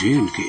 J&K।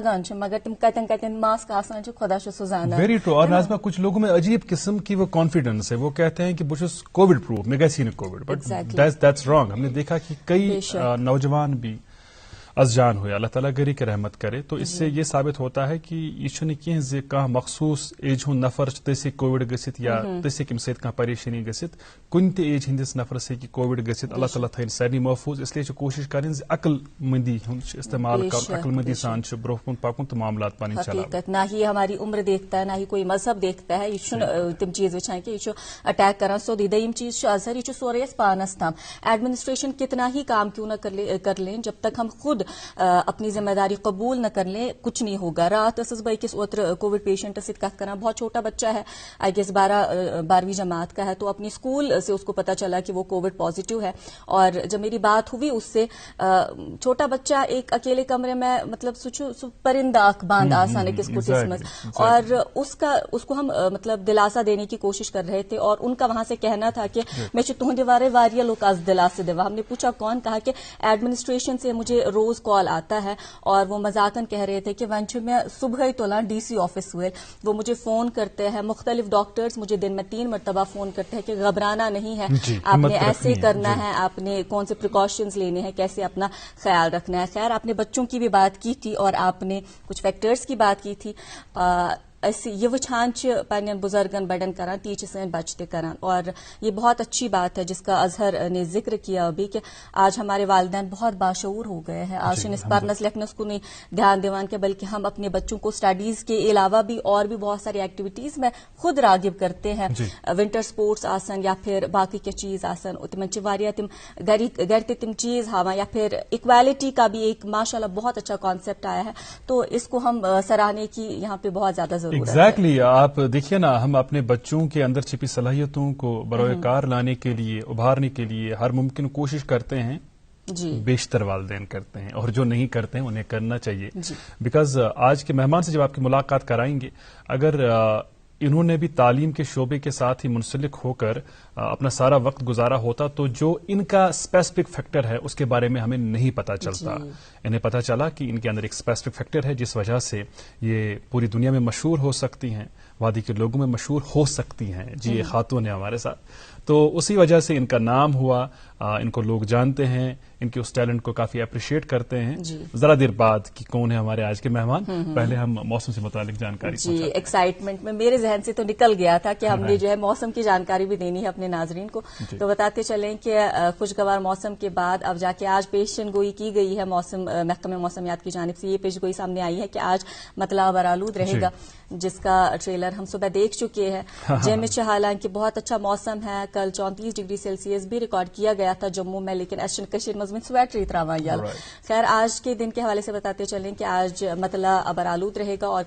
لگان مگر تم کتن کتن ماسک آسان خدا سو زانا. Very true. اور ناظمہ کچھ لوگوں میں عجیب قسم کی وہ کانفیڈنس ہے, وہ کہتے ہیں کہ بس کووڈ پروف میں گئی نا کووڈ, بٹ دیٹس رانگ. ہم نے دیکھا کہ کئی نوجوان بھی از جان ہوئے, اللہ تعالیٰ گری کے رحمت کرے. تو اس سے یہ ثابت ہوتا ہے کہ یہ کی مخصوص ایج ہند نفر تھی کووڈ گھت یا تھی کم ست پریشانی گھت کن تہ ایج ہندس نفرس ہی کووڈ گھت. اللہ تعالیٰ تھین سارے محفوظ. اس لیے کوشش کریں عقل مندی ہند استعمال کر, عقل مندی سان برو کن پکن تو معاملات پن حقیقت. نہ ہی ہماری عمر دیکھتا ہے, نہ ہی کوئی مذہب دیکھتا ہے. یہ تم چیز وچان کہ یہ اٹیک کران سیودی. دم چیز اظہر یہ سورے پانس تام. ایڈمنسٹریشن کتنا ہی کام کیوں نہ کر لیں, جب تک ہم خود اپنی ذمہ داری قبول نہ کر لیں کچھ نہیں ہوگا. رات بہ أکس اوتر کووڈ پیشنٹ ست کت کران, بہت چھوٹا بچہ ہے, آئی گیس 12ویں جماعت کا ہے. تو اپنی اسکول سے اس کو پتا چلا کہ وہ کووڈ پازیٹیو ہے. اور جب میری بات ہوئی اس سے, چھوٹا بچہ ایک اکیلے کمرے میں, مطلب سہ پرندہ اخ باند آسان أکس کٹس مز, اور اس کو ہم مطلب دلاسا دینے کی کوشش کر رہے تھے. اور ان کا وہاں سے کہنا تھا کہ میں تہندے وارے واریاہ لوگ آز دلاسے دوا. ہم نے پوچھا کون, کہا کہ ایڈمنسٹریشن سے مجھے روز کال آتا ہے. اور وہ مذاقن کہہ رہے تھے کہ ون میں صبح ہی تولان ڈی سی آفس ہوئے, وہ مجھے فون کرتے ہیں. مختلف ڈاکٹرز مجھے دن میں 3 مرتبہ فون کرتے ہیں کہ گھبرانا نہیں ہے, آپ نے ایسے کرنا ہے, آپ نے کون سے پریکاشنز لینے ہیں, کیسے اپنا خیال رکھنا ہے. خیر, آپ نے بچوں کی بھی بات کی تھی اور آپ نے کچھ فیکٹرز کی بات کی تھی. یہ وچھان پنن بزرگن بڑن کران, تی سن بچ تہ کران. اور یہ بہت اچھی بات ہے جس کا اظہر نے ذکر کیا ابھی کہ آج ہمارے والدین بہت باشعور ہو گئے ہیں. آج اس پڑھنس لکھنس کو نہیں دھیان دیوان کے, بلکہ ہم اپنے بچوں کو اسٹڈیز کے علاوہ بھی اور بھی بہت ساری ایکٹیویٹیز میں خود راغب کرتے ہیں. ونٹر سپورٹس آسن یا پھر باقی کے چیز آسن, تم تم گھر تم چیز ہاوا, یا پھر اکویلٹی کا بھی ایک ماشاءاللہ بہت اچھا کانسیپٹ آیا ہے. تو اس کو ہم سراہنے کی یہاں پہ بہت زیادہ ضرورت. ایگزیکٹلی. آپ دیکھیے نا, ہم اپنے بچوں کے اندر چھپی صلاحیتوں کو بروئے کار لانے کے لیے, ابھارنے کے لیے ہر ممکن کوشش کرتے ہیں. بیشتر والدین کرتے ہیں, اور جو نہیں کرتے ہیں انہیں کرنا چاہیے. بیکاز آج کے مہمان سے جب آپ کی ملاقات کرائیں گے, اگر انہوں نے بھی تعلیم کے شعبے کے ساتھ ہی منسلک ہو کر اپنا سارا وقت گزارا ہوتا تو جو ان کا اسپیسیفک فیکٹر ہے اس کے بارے میں ہمیں نہیں پتا چلتا. انہیں پتا چلا کہ ان کے اندر ایک اسپیسیفک فیکٹر ہے جس وجہ سے یہ پوری دنیا میں مشہور ہو سکتی ہیں, وادی کے لوگوں میں مشہور ہو سکتی ہیں. جی, یہ خاتون ہے ہمارے ساتھ, تو اسی وجہ سے ان کا نام ہوا, ان کو لوگ جانتے ہیں, ان کے اس ٹیلنٹ کو کافی اپریشیٹ کرتے ہیں. ذرا دیر بعد کہ کون ہے ہمارے آج کے مہمان, پہلے ہم موسم سے متعلق جانکاری. جی, ایکسائٹمنٹ میں میرے ذہن سے تو نکل گیا تھا کہ ہم نے جو ہے موسم کی جانکاری بھی دینی ہے اپنے ناظرین کو. تو بتاتے چلیں کہ خوشگوار موسم کے بعد اب جا کے آج پیشن گوئی کی گئی ہے موسم محکمہ موسمیات کی جانب سے. یہ پیش گوئی سامنے آئی ہے کہ آج مطلع برآلود رہے گا, جس کا ٹریلر ہم صبح دیکھ چکے ہیں. جم حالانکہ بہت اچھا موسم ہے. کل 34 ڈگری سیلسیس بھی ریکارڈ کیا گیا تھا جموں میں, لیکن ایشن کشیر مزمن سویٹر تراوا یل. خیر, آج کے دن کے حوالے سے بتاتے چلیں کہ آج مطلع برآلود رہے گا اور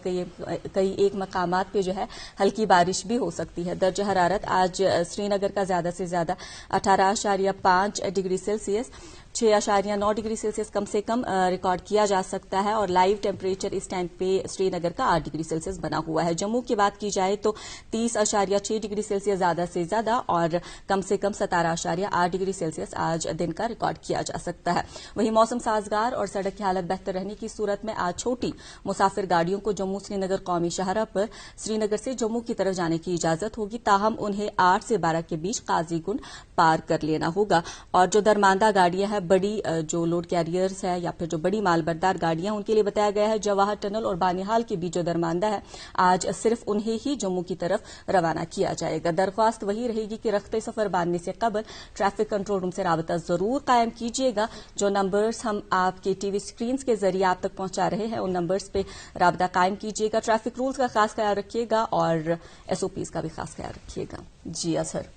کئی ایک مقامات پہ جو ہے ہلکی بارش بھی ہو سکتی ہے. درجہ حرارت آج سری نگر کا زیادہ سے زیادہ 18.5 ڈگری سیلسیس, 6.9 ڈگری سیلسیس کم سے کم ریکارڈ کیا جا سکتا ہے. اور لائیو ٹیمپریچر اس ٹائم پہ سری نگر کا 8 ڈگری سیلسیس بنا ہوا ہے. جموں کی بات کی جائے تو 30.6 ڈگری سیلسیس زیادہ سے زیادہ اور کم سے کم 17.8 ڈگری سیلسیس آج دن کا ریکارڈ کیا جا سکتا ہے. وہی موسم سازگار اور سڑک کی حالت بہتر رہنے کی صورت میں آج چھوٹی مسافر گاڑیوں کو جموں سری نگر قومی شاہراہ پر سری نگر سے جموں کی طرف جانے کی اجازت ہوگی, تاہم انہیں 8 سے 12 کے بیچ قاضی گنڈ پار کر لینا ہوگا. اور جو درماندہ گاڑیاں ہیں, بڑی جو لوڈ کیریئرز ہے یا پھر جو بڑی مال بردار گاڑیاں, ان کے لیے بتایا گیا ہے جواہر ٹنل اور بانیہال کے بیچ جو درماندہ ہے آج صرف انہیں ہی جموں کی طرف روانہ کیا جائے گا. درخواست وہی رہے گی کہ رخت سفر باندھنے سے قبل ٹریفک کنٹرول روم سے رابطہ ضرور قائم کیجیے گا. جو نمبرز ہم آپ کے ٹی وی اسکرینز کے ذریعے آپ تک پہنچا رہے ہیں ان نمبرز پہ رابطہ قائم کیجیے گا. ٹریفک رولز کا خاص خیال رکھیے گا اور SOPs کا بھی خاص خیال رکھیے گا. جی اظہر.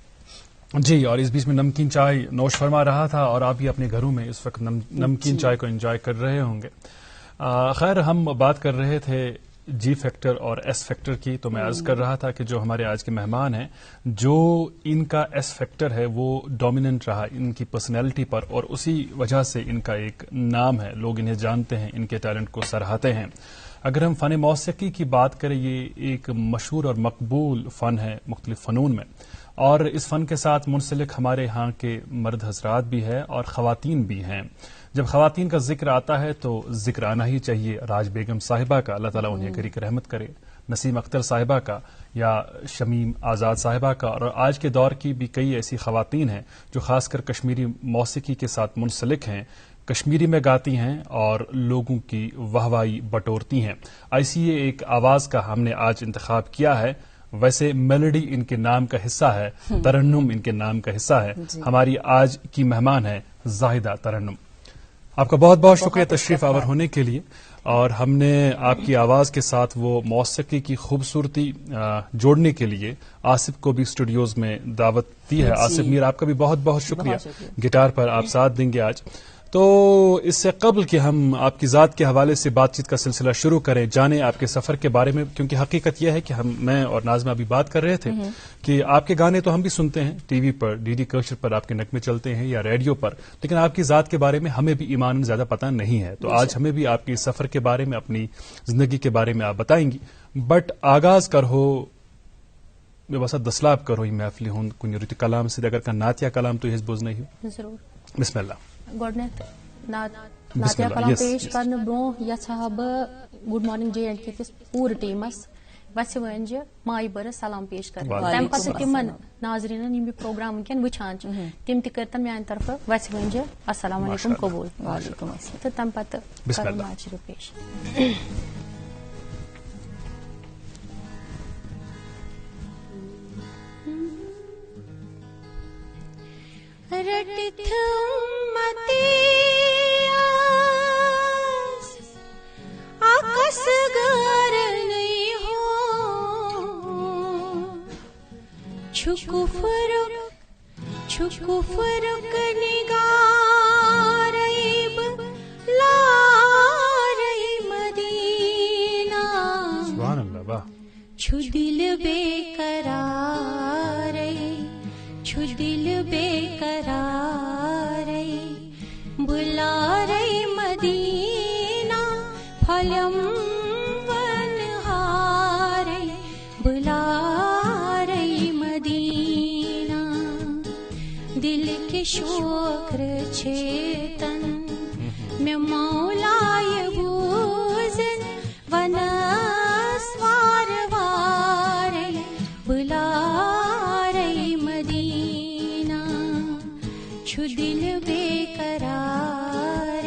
جی, اور اس بیچ میں نمکین چائے نوش فرما رہا تھا اور آپ بھی اپنے گھروں میں اس وقت نمکین چائے کو انجوائے کر رہے ہوں گے. خیر, ہم بات کر رہے تھے جی فیکٹر اور ایس فیکٹر کی, تو میں عرض کر رہا تھا کہ جو ہمارے آج کے مہمان ہیں, جو ان کا ایس فیکٹر ہے وہ ڈومیننٹ رہا ان کی پرسنالٹی پر, اور اسی وجہ سے ان کا ایک نام ہے, لوگ انہیں جانتے ہیں, ان کے ٹیلنٹ کو سراہتے ہیں. اگر ہم فن موسیقی کی بات کریں, یہ ایک مشہور اور مقبول فن ہے مختلف فنون میں, اور اس فن کے ساتھ منسلک ہمارے یہاں کے مرد حضرات بھی ہیں اور خواتین بھی ہیں. جب خواتین کا ذکر آتا ہے تو ذکر آنا ہی چاہیے راج بیگم صاحبہ کا, اللہ تعالیٰ انہیں کرے کہ رحمت کرے, نسیم اختر صاحبہ کا یا شمیم آزاد صاحبہ کا, اور آج کے دور کی بھی کئی ایسی خواتین ہیں جو خاص کر کشمیری موسیقی کے ساتھ منسلک ہیں, کشمیری میں گاتی ہیں اور لوگوں کی واہوائی بٹورتی ہیں. ایسی ایک آواز کا ہم نے آج انتخاب کیا ہے. ویسے میلوڈی ان کے نام کا حصہ ہے, ترنم ان کے نام کا حصہ ہے. ہماری آج کی مہمان ہے زاہدہ ترنم. آپ کا بہت بہت شکریہ تشریف آور ہونے کے لیے, اور ہم نے آپ کی آواز کے ساتھ وہ موسیقی کی خوبصورتی جوڑنے کے لیے آصف کو بھی اسٹوڈیوز میں دعوت دی ہے. آصف میر, آپ کا بھی بہت بہت شکریہ, گٹار پر آپ ساتھ دیں گے آج. تو اس سے قبل کہ ہم آپ کی ذات کے حوالے سے بات چیت کا سلسلہ شروع کریں, جانیں آپ کے سفر کے بارے میں, کیونکہ حقیقت یہ ہے کہ میں اور ناظمہ ابھی بات کر رہے تھے کہ آپ کے گانے تو ہم بھی سنتے ہیں ٹی وی پر, ڈی ڈی کشر پر آپ کے نغمے چلتے ہیں یا ریڈیو پر, لیکن آپ کی ذات کے بارے میں ہمیں بھی ایمان زیادہ پتہ نہیں ہے. تو آج ہمیں بھی آپ کے سفر کے بارے میں, اپنی زندگی کے بارے میں آپ بتائیں گی. بٹ آغاز کرو میں بس دسلاب کرو یہ محفل ہوں کن رت کلام سے, اگر نعتیہ کلام تو بوز نہیں ہو. ضرور. بسم اللہ. گۄڈنیٚتھ نعتیہ کلام پیش کرنے برونٛہہ یژھا بہٕ گڈ مارننگ جے اینڈ کے کِس پوٗرٕ ٹیٖمس وَسہِ وٲنجہِ مایہِ بٔرٕس سلام پیش کرٕنۍ. تمہِ پتہٕ تِمن ناظریٖنن یِم یہِ پروگرام وٕنکیٚن وٕچھان چھِ تِم تہِ کٔرتن میانہِ طرفہٕ وَسہِ وٲنجہِ السلام علیکم قبوٗل. تہٕ تمہِ پتہٕ کرو نعت شریٖف پیش. رٹت امتی آس آکس گر نہیں ہو, چھکو فرق نگار عیب لا رہی مدینہ, سبحان اللہ. واہ. چھو دل بے قرار, چھو دل بے قرار, بلا رہی مدینہ پھلم ونہار, بلا رہی مدینہ. دل کے شوق چھیتن میں مولائے بوزن ونسوار وار, بلا دل بے قرار.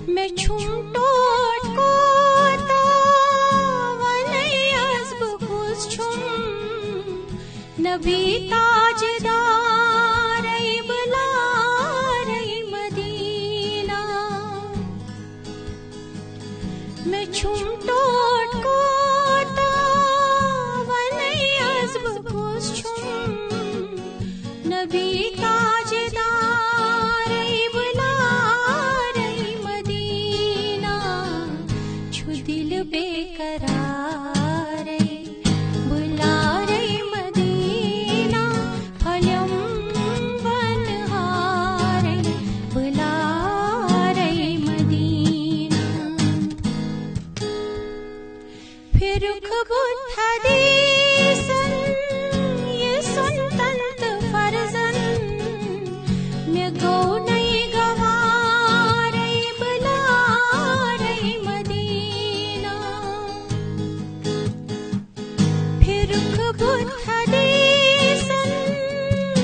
میں چھوم ٹوٹ کو تاوانی عزب خوش چھوم نبی تاجدار بلا رہی مدینہ. میں چھوم ٹوٹ کو نبی تاجدار بلا رہی مدینہ. چھو دل بے قرار, بلا رہی مدینہ پھلم ونہار, بلا رہی مدینہ. پھر خبت حدیثن یہ سنتن فرزن میں گو نہیں گوار, بلا رہی مدینہ. پھر خبت حدیثن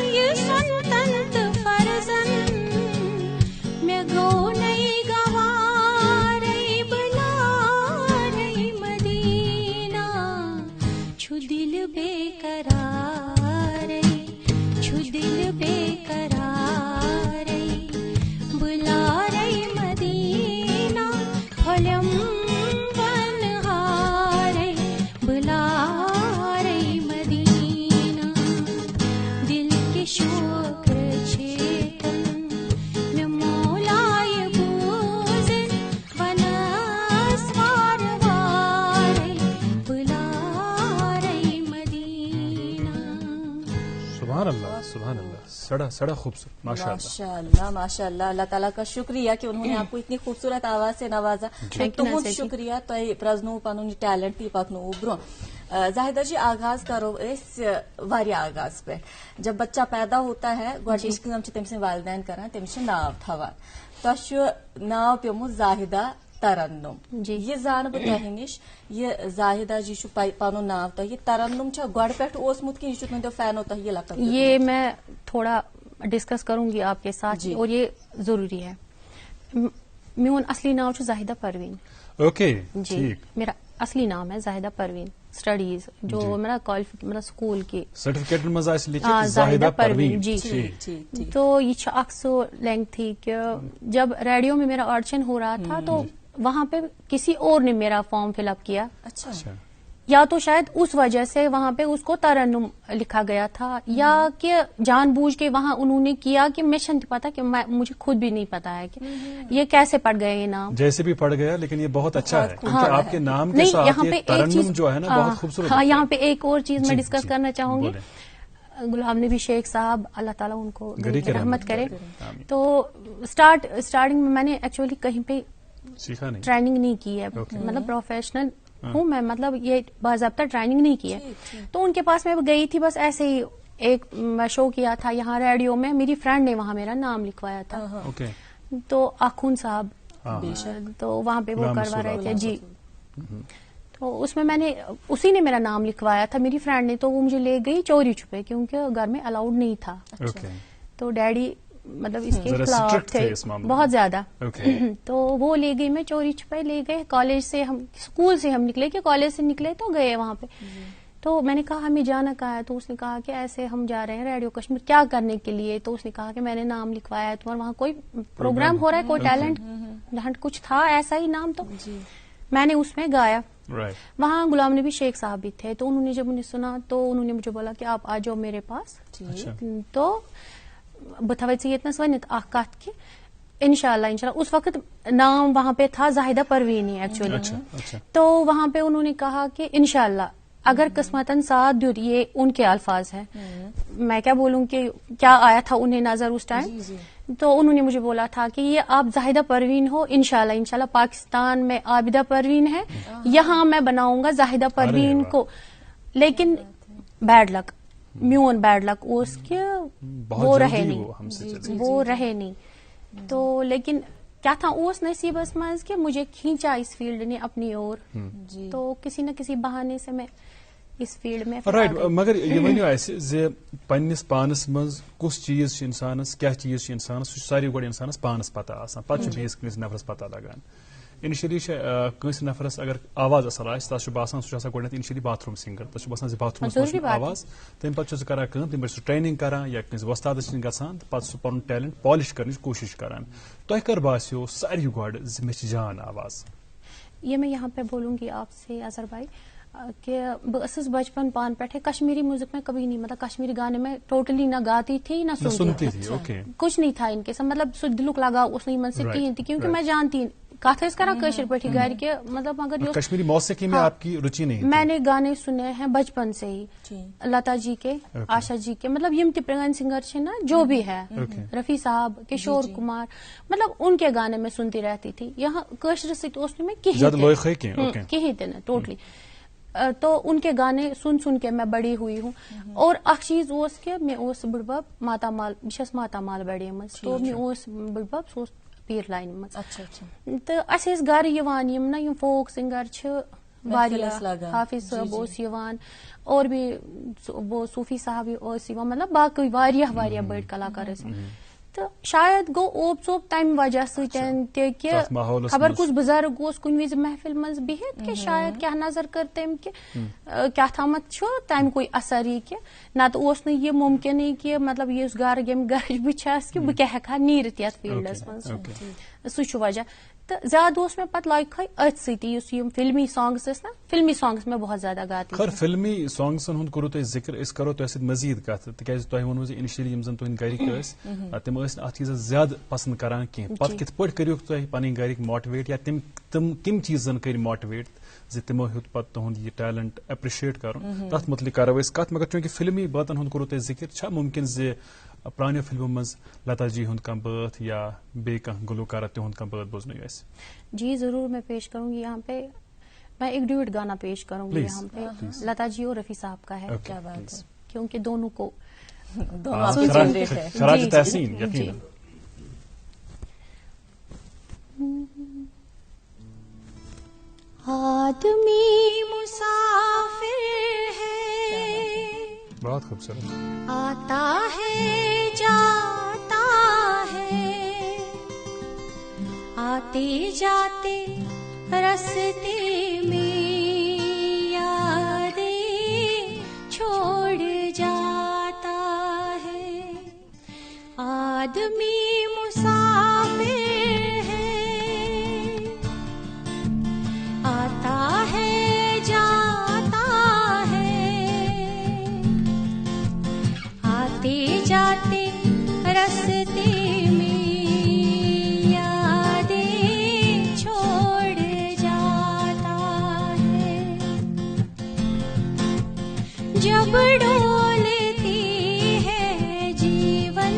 یہ سنتن فرزن میں گو نہیں گوار, بلا رہی مدینہ. چھو دل بے قرار, چھو دل بے قرار, بلا رہی مدینہ پھلم ونہار, بلا رہی مدینہ. دل کے شوق چھیتن میں مولائے بوزن ونسوار وار, بلا رہی مدینہ. اللہ سڑا خوبصورت ماشاء اللہ ماشاء اللہ. اللہ تعالیٰ کا شکریہ کہ انہوں نے آپ کو اتنی خوبصورت آواز سے نوازا. تہد شکریہ تہ پرزنو پن ٹیلنٹ تی پکنو برو. زاہدہ جی آغاز کرو واریاہ آغاز پہ. جب بچہ پیدا ہوتا ہے گوڈنچ کٲم چھِ تٔمۍ سٕنٛدۍ والدین کران تٔمِس چھِ ناو تھاوان. تۄہہِ چھُ ناو پیوٚمُت زاہدہ ترنم. یہ زان بہٕ تۄہہِ نِش یہ زاہدہ جی چھُ پنُن ناو تۄہہِ ترنم چھا گۄڈٕ پٮ۪ٹھ اوسمُت کِنہٕ یہِ چھُ تُہنٛدیو فینو تۄہہِ یہ لقب؟ یہ میں تھوڑا ڈسکس کروں گی آپ کے ساتھ اور یہ ضروری ہے. میون اصلی نام چھُ زاہدہ پروین. اوکے جی میرا اصلی نام ہے زاہدہ پروین. اسٹڈیز جو میرا میرا اسکول کی سرٹیفکیٹ میں زاہدہ پروین. جی تو یہ اخ سو لینگتھی کہ جب ریڈیو میں میرا آڈیشن ہو رہا تھا تو وہاں پہ کسی اور نے میرا فارم فل اپ کیا. اچھا. یا تو شاید اس وجہ سے وہاں پہ اس کو ترنم لکھا گیا تھا یا کہ جان بوجھ کے وہاں انہوں نے کیا کہ میں نہیں پتا کہ مجھے خود بھی نہیں پتا ہے کہ یہ کیسے پڑ گئے یہ نام. جیسے بھی پڑ گیا لیکن یہ بہت اچھا ہے کیونکہ آپ کے نام کے ساتھ یہ ترنم جو ہے نا بہت خوبصورت. ہاں یہاں پہ ایک اور چیز میں ڈسکس کرنا چاہوں گی. غلام نبی شیخ صاحب اللہ تعالیٰ ان کو رحمت کرے. تو اسٹارٹنگ میں نے ایکچولی کہیں پہ ٹریننگ نہیں کی ہے مطلب پروفیشنل ہوں میں مطلب یہ باضابطہ ٹریننگ نہیں کی ہے. تو ان کے پاس میں گئی تھی بس ایسے ہی ایک شو کیا تھا یہاں ریڈیو میں. میری فرینڈ نے وہاں میرا نام لکھوایا تھا تو آخون صاحب تو وہاں پہ وہ کروا رہے تھے. جی تو اس میں نے اسی نے میرا نام لکھوایا تھا میری فرینڈ نے. تو وہ مجھے لے گئی چوری چھپے کیونکہ گھر میں الاؤڈ نہیں تھا. تو ڈیڈی مطلب اس کے خلاف تھے بہت زیادہ. تو وہ لے گئی میں چوری چھپے لے گئے. کالج سے ہم اسکول سے ہم نکلے کہ کالج سے نکلے تو گئے وہاں پہ. تو میں نے کہا ہمیں جانا کہاں ہے. تو اس نے کہا کہ ایسے ہم جا رہے ہیں ریڈیو کشمیر کیا کرنے کے لیے. تو اس نے کہا کہ میں نے نام لکھوایا ہے تمہارا وہاں کوئی پروگرام ہو رہا ہے کوئی ٹیلنٹ جہاں کچھ تھا ایسا ہی نام. تو میں نے اس میں گایا. وہاں غلام نبی شیخ صاحب بھی تھے. تو انہوں نے جب مجھے سنا تو انہوں نے مجھے بولا کہ آپ آ جاؤ میرے پاس. تو بہ تھوت ژےٚ ونِتھ اکھ کتھ کہ انشاءاللہ اس وقت نام وہاں پہ تھا زاہدہ پروین ایکچولی. تو وہاں پہ انہوں نے کہا کہ انشاءاللہ اگر قسمتاً ساتھ دیت یہ ان کے الفاظ ہیں. میں کیا بولوں کہ کیا آیا تھا انہیں نظر اس ٹائم. تو انہوں نے مجھے بولا تھا کہ یہ آپ زاہدہ پروین ہو انشاءاللہ پاکستان میں عابدہ پروین ہے یہاں میں بناؤں گا زاہدہ پروین کو. لیکن بیڈ لک میون بیڈ لک اس کہ وہ رہے نہیں. تو لیکن کیا تھا اس نصیبس مز کہ مجھے کھینچا اس فیلڈ نے اپنی اور. تو کسی نہ کسی بہانے سے میں اس فیلڈ میں رائٹ. مگر یہ ونیو اسہ پنس پانس مز کس چیز انسانس کیا چیز انسانس ساری گوڑ انسانس پانس پتہ آسان پتہ بیس کنس نفرس پتہ لگان. انیشلی کنس نفرس اگر آواز اصل آس تس باسان سہ گۄڈنیتھ انیشلی باتھ روم سنگر تس باسان باتھ روم آواز تمہ پتہ کران تمہ پتہ ٹریننگ کران یا کنس وستادس نش گژھان پتہ سہ پن ٹیلنٹ پالش کرنچ کوشش کران. تہ کر باسیو ساری گۄڈ مے جان آواز. یہ میں یہاں پہ بولوں گی آپ سے اظہر بھائی کہ بس بچپن پان پہ کشمیری میوزک میں کبھی نہیں مطلب کشمیری گانے میں ٹوٹلی نہ گاتی تھی نہ سنتی تھی. کچھ نہیں تھا ان کے ساتھ مطلب سہ دلک لگاؤ اس من سے کہین تھی کیونکہ میں جانتی کت کران کشر پہ گھر کے مطلب مگر کشمیری موسیقی میں آپ کی رچی نہیں. میں نے گانے سنے ہیں بچپن سے ہی لتا جی کے آشا جی کے مطلب یم تہ پرانی سنگر نا جو بھی ہے رفیع صاحب کشور کمار مطلب ان کے گانے میں سنتی رہتی تھی. یہاں کشر ست میں کہیں تہ نا ٹوٹلی. تو ان کے گانے سن کے میں بڑی ہوئی ہوں. اور اخ چیز کہ میں بڑبب ماتامال بس ماتامال بڑے مز تو میں بڑبب سہ پیر لائن مز. تو اس گھر یم نا یم فوک سنگر حافظ صاحب اور بھی صوفی صاحب مطلب باقی واریاہ بڑ کلاکار. تو شاید گو اوپ ژوپ تمہ وجہ سۭتۍ کہ خبر کس بزرگ کن وز محفل مز بہت کہ شاید کیا نظر کر تم کہ کیا تھامت تمہ کوئی اثر یہ کہ نت یہ ممکن کہ مطلب اس گھر یم گرچ بہس کہ بہ ہیکا نیرت یتھ فیلڈس مز سہ وجہ. تو زیادہ اس میں پتہ لائک ات ستی فلمی سانگس نا فلمی سانگس میں بہت زیادہ گاتی خیر فلمی سانگسن ہند کرو تھی ذکر اس کرو تہ سۭتۍ مزید کت تکیاز تۄہہِ ووٚنوٕ زِ انیشلی یم زن تہنٛدۍ گرِکۍ ٲسۍ تِم ٲسۍ نہٕ اتھ چیٖزس زیادٕ پسند کران کینٛہہ پتہٕ کِتھ پٲٹھۍ کٔرِوُکھ تُہۍ پنٕنۍ گرِکۍ ماٹویٹ یا تِم کم چیٖزن کٔرۍ ماٹویٹ زِ تمو ہیوٚت پتہٕ تُہُنٛد یہِ ٹیلنٹ ایپرِشیٹ کرُن تتھ متعلق کرو أسۍ کتھ مگر چوٗنٛکہِ فلمی باتن ہُنٛد کوٚروٕ تۄہہِ ذکر چھا ممکن زِ پرانیو فلمو منٛز لتا جی ہُنٛد کانٛہہ بٲتھ یا بیٚیہِ کانٛہہ گلوکارہ تِہُنٛد کانٛہہ بٲتھ بوزنٕے آسہِ؟ جی ضرور میں پیش کروں گی یہاں پہ میں ایک ڈیوٹ گانا پیش کروں گی یہاں پہ لتا جی اور رفیع صاحب کا ہے کیا بات ہے کیونکہ دونوں کو خراج تحسین یقیناً آدمی مسافر ہے بہت خوبصورت آتا ہے جاتا ہے آتے جاتے رستے میں یادیں چھوڑ جاتا ہے آدمی مسافر ہے آتا ہے جاتا ہے آتے جاتے رستے میں یادیں چھوڑ جاتا ہے جب ڈولتی ہے جیون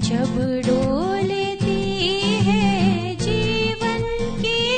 جب ڈولتی ہے جیون کی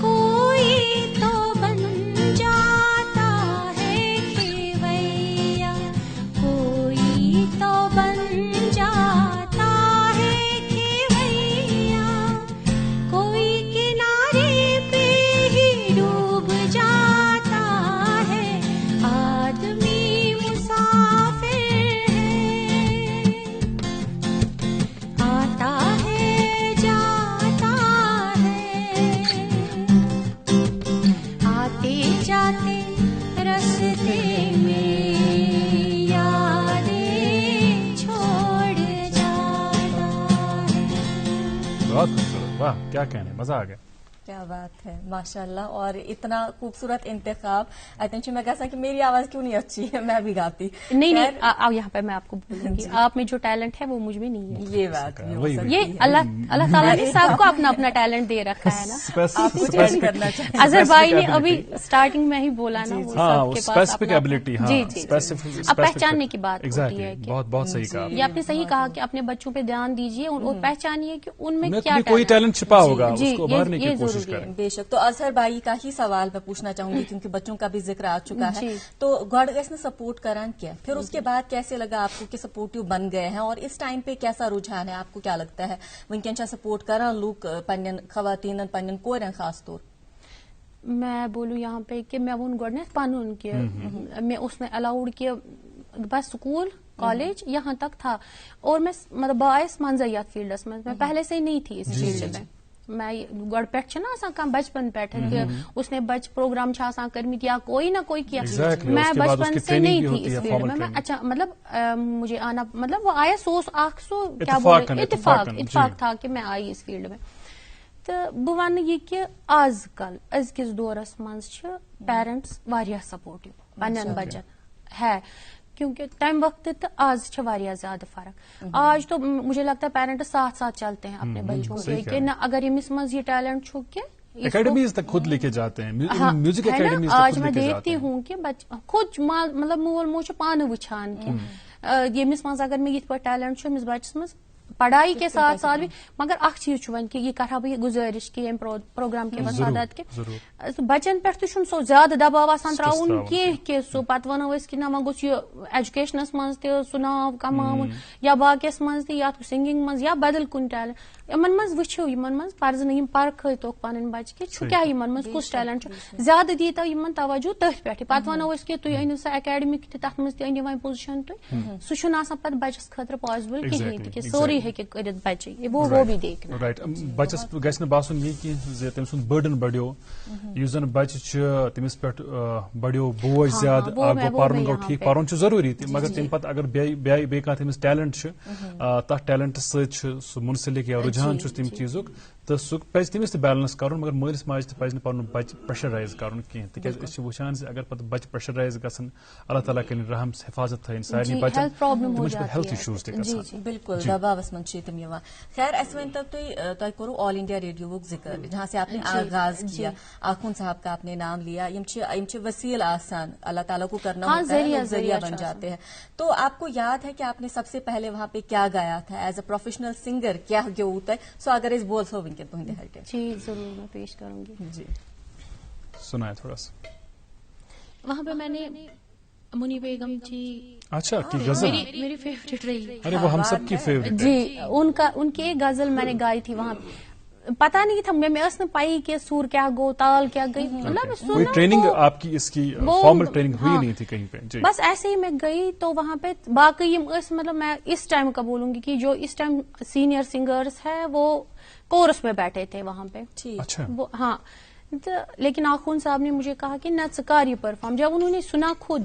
کوئی تو بن جاتا ہے کھیویا کوئی تو بن جاتا ہے کھیویا کوئی کنارے پہ ہی ڈوب جاتا ہے آدمی مسافر ہے آتا ہے جاتا ہے آتے جاتے رستے میں یادیں چھوڑ جاتا ہے بہت خوبصورت واہ کیا کہنے مزہ آ گیا کیا بات ہے ماشاء اللہ اور اتنا خوبصورت انتخاب اتن میں کہا کہ میری آواز کیوں نہیں اچھی ہے میں بھی گاتی نہیں یہاں پہ میں آپ کو بولوں گی آپ میں جو ٹیلنٹ ہے وہ مجھ میں نہیں ہے یہ بات بھی ہو سکتی ہے۔ یہ اللہ تعالیٰ نے سب کو اپنا اپنا ٹیلنٹ دے رکھا ہے نا آپ کچھ ایڈ کرنا چاہتے اظہر بھائی نے ابھی اسٹارٹنگ میں ہی بولا نا وہ سب کے پاس اسپیسیفک ایبلٹی جی جی اب پہچاننے کی بات ہوتی ہے کہ بہت صحیح کہا یہ آپ نے صحیح کہا کہ اپنے بچوں پہ دھیان دیجیے اور پہچانیے کہ ان میں کیا کوئی ٹیلنٹ چھپا ہوگا اس جی کو ابھارنے کی یہ کوشش ضروری ہے کریں بے شک تو اظہر بھائی کا ہی سوال میں پوچھنا چاہوں گی کیونکہ بچوں کا بھی ذکر آ چکا ہے تو گوڈ گیس نے سپورٹ کران کیا پھر اس کے بعد کیسے لگا آپ کو کہ سپورٹیو بن گئے ہیں اور اس ٹائم پہ کیسا رجحان ہے آپ کو کیا لگتا ہے ونکن چھا سپورٹ کران لوگ پنن خواتین پنن کورن خاص طور میں بولوں یہاں پہ کہ میں ون گۄڈنیتھ پنن کہ میں اس نے الاؤڈ کہ بس سکول کالج یہاں تک تھا اور میں مطلب باعث منزے یتھ فیلڈس میں پہلے سے ہی نہیں تھی اس فیلڈ میں گۄڈٕ پٮ۪ٹھ چھُ نا آسان کانٛہہ بچپن پٮ۪ٹھ کہ اس نے بچ پروگرام چھِ آسان کٔرمٕتۍ یا کوئی نہ کوئی کیا میں بچپن سے نہیں تھی اس فیلڈ میں اچھا مطلب مجھے آنا مطلب وہ آیا سو کیا بولے اتفاق تھا کہ میں آئی اس فیلڈ میں تو بہٕ وَنہٕ یہِ کہِ آز کل أزکِس دورس منٛز چھِ پیرنٹس واریاہ سپورٹِو پننٮ۪ن بچن ہے کیونکہ تمہ وقت تو آج چھ واریاہ زیادہ فرق آج تو مجھے لگتا ہے پیرنٹس ساتھ ساتھ چلتے ہیں اپنے بچوں کے کہ نہ اگر یمس منٛز یہ ٹیلنٹ چھُ کہ اکیڈمیز تک خود لے کے جاتے ہیں میوزک اکیڈمیز آج میں دیکھتی ہوں کہ خود مطلب مول موج چھُ پانہٕ وٕچھان کہ یمس منٛز اگر مےٚ یِتھ پٲٹھۍ ٹیلنٹ چھُ أمِس بچس منٛز پڑھائی کے ساتھ ساتھ بھی مگر اخ چیز ون کہ یہ کرا بہ گزارش کہ پروگرام کے وسادت کہ بچن پہ سو زیادہ دباؤ آسان تراؤن کی سو پتہ ونو کہ نہ وۄنۍ گوٚژھ یہ ایجوکیشنس مز تہ سہ ناو کماون یا باقیس مز تہ یا سنگنگ مز یا بدل کن ٹیلنٹ یمن مز وچھو یمن مز پرزن یم پرکھٲیتوکھ پنن بچہ کہ چھُ کیا یمن مز کس ٹیلنٹ چھُ زیادہ دیتو یمن توجہ تٔتھۍ پٮ۪ٹھٕے پتہٕ ونو أسۍ کہ تُہۍ أنِو سا اکیڈمک تہ تتھ مز تہ أنِو وۄنۍ پوزیشن تُہۍ سُہ چھُنہٕ آسان پتہٕ بچس خٲطرٕ پاسبل کہیٖنۍ تہِ کہ سورُے ہیکہِ کٔرِتھ بچہِ وہ بھی دیکھنا رائٹ بچس گژھِ نہٕ باسُن یہِ کینٛہہ زِ تٔمۍ سُنٛد بٔرڈن بڑیو یُس زن بچہِ چھُ تٔمِس پٮ۪ٹھ بڑیو بوج زیادٕ اکھ گوٚو پرُن گوٚو ٹھیٖک پرُن چھُ ضروٗری تہِ مگر تمہِ پتہٕ اگر بیٚیہِ کانٛہہ تٔمِس ٹیلنٹ چھُ تتھ ٹیلنٹس سۭتۍ چھُ سُہ مُنسلک یا رُجحان چھُس تمہِ چیٖزُک تہٕ سُہ پزِ تٔمِس تہِ بیلنس کرُن مگر مٲلِس ماجہِ تہِ پزِ نہٕ پنُن بچہِ پریشرایز کرُن کینٛہہ تِکیازِ أسۍ چھِ وٕچھان زِ اگر پتہٕ بچہِ پریشرایز گژھن اللہ تعالیٰ کٔرِنۍ رحم حفاظت تھٲیِن سارنٕے بچن تِمن چھِ پتہٕ ہیلتھ اِشوٗز تہِ گژھان بالکل دباوس منٛز چھِ تِم یِوان خیر اَسہِ ؤنۍتو تۄہہِ کوٚروٕ آل انڈیا ریڈیوُک ذکر جہاں سے آپ نے آغاز کیا آخوند صاحب کا آپ نے نام لیا یم چھِ وسیل آسان اللہ تعالیٰ کو کرنا ہوتا ہے ذریعہ بن جاتے ہیں تو آپ کو یاد ہے کہ آپ نے سب سے پہلے وہاں پہ کیا گایا تھا ایز اے پروفیشنل سنگر کیا گیوٗ تۄہہِ سو اگر أسۍ بوزہو وٕنکٮ۪ن تُہنٛدِ ہٹہِ جی ضرور میں پیش کروں گی جی سنائے تھوڑا سا وہاں پہ میں نے منی بیگم جی اچھا کی غزل میری فیوریٹ رہی ارے وہ ہم سب کی فیوریٹ جی ان کی ایک غزل میں نے گائی تھی وہاں پتا نہیں تھا میں ٲس نہٕ پائی کہ سور کیا گو تال کیا گئی مطلب کوئی ٹریننگ آپ کی اس کی فارمل ٹریننگ ہوئی نہیں تھی کہیں پہ بس ایسے ہی میں گئی تو وہاں پہ باقی مطلب میں اس ٹائم کا بولوں گی کہ جو اس ٹائم سینئر سنگرز ہیں وہ کورس میں بیٹھے تھے وہاں پہ اچھا وہ ہاں لیکن آخوند صاحب نے مجھے کہا کہ نہ ژٕ یہ پرفارم جب انہوں نے سنا خود